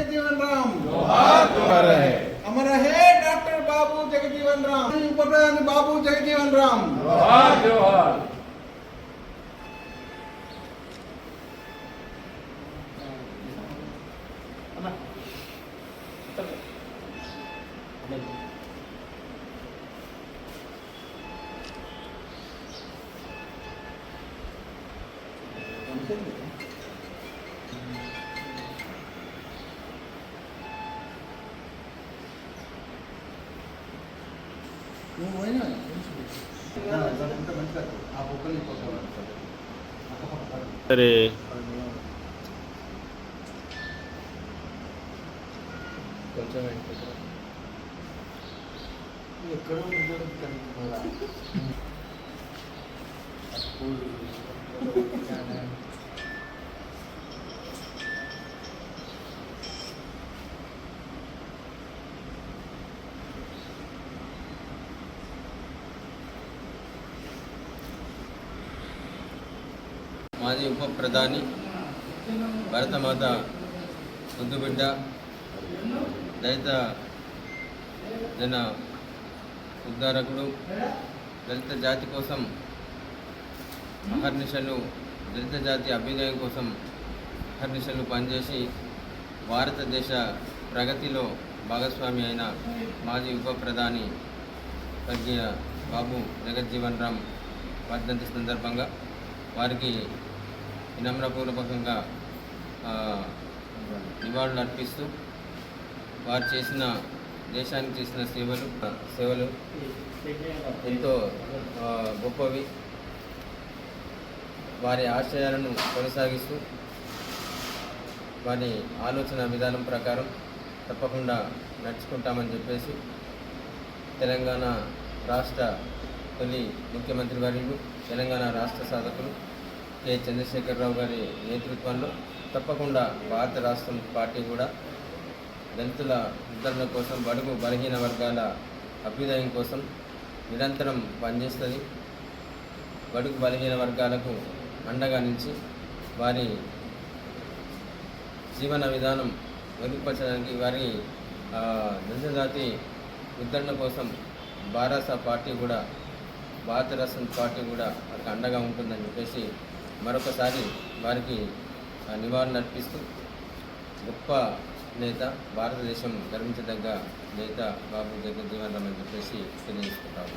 जगजीवन राम। जोहार जोहार है। अमर है डॉक्टर बाबू जगजीवन राम। प्रधान बाबू जगजीवन राम। जोहार जोहार। अरे మాజీ ఉప ప్రధాని భరతమాత ముద్దుబిడ్డ దళిత జన ఉద్ధారకుడు దళిత జాతి కోసం అహర్నిశలు దళిత జాతి అభ్యుదయం కోసం అహర్నిశలు పనిచేసి భారతదేశ ప్రగతిలో భాగస్వామి అయిన మాజీ ఉప ప్రధాని స్వర్గీయ బాబు జగజ్జీవన్ రామ్ వర్ధంతి సందర్భంగా వారికి వినమ్రపూర్వకంగా నివాళులు అర్పిస్తూ వారు చేసిన దేశానికి చేసిన సేవలు ఎంతో గొప్పవి. వారి ఆశయాలను కొనసాగిస్తూ వారి ఆలోచన విధానం ప్రకారం తప్పకుండా నడుచుకుంటామని చెప్పేసి తెలంగాణ రాష్ట్ర తొలి ముఖ్యమంత్రి వర్యులు తెలంగాణ రాష్ట్ర సాధకులు కె చంద్రశేఖరరావు గారి నేతృత్వంలో తప్పకుండా భారత రాష్ట్రం పార్టీ కూడా దళితుల ఉద్ధరణ కోసం, బడుగు బలహీన వర్గాల అభ్యుదయం కోసం నిరంతరం పనిచేస్తుంది. బడుగు బలహీన వర్గాలకు అండగా నుంచి వారి జీవన విధానం మెరుగుపరచడానికి, వారి దళిత జాతి ఉద్ధరణ కోసం భారత పార్టీ కూడా, భారత రాష్ట్రం పార్టీ కూడా వారికి అండగా ఉంటుందని చెప్పేసి మరొకసారి వారికి నివాళులు అర్పిస్తూ గొప్ప నేత, భారతదేశం గర్వించదగ్గ నేత బాబు జగజ్జీవన్ రామ్ అని చెప్పేసి తెలియజేసుకుంటాము.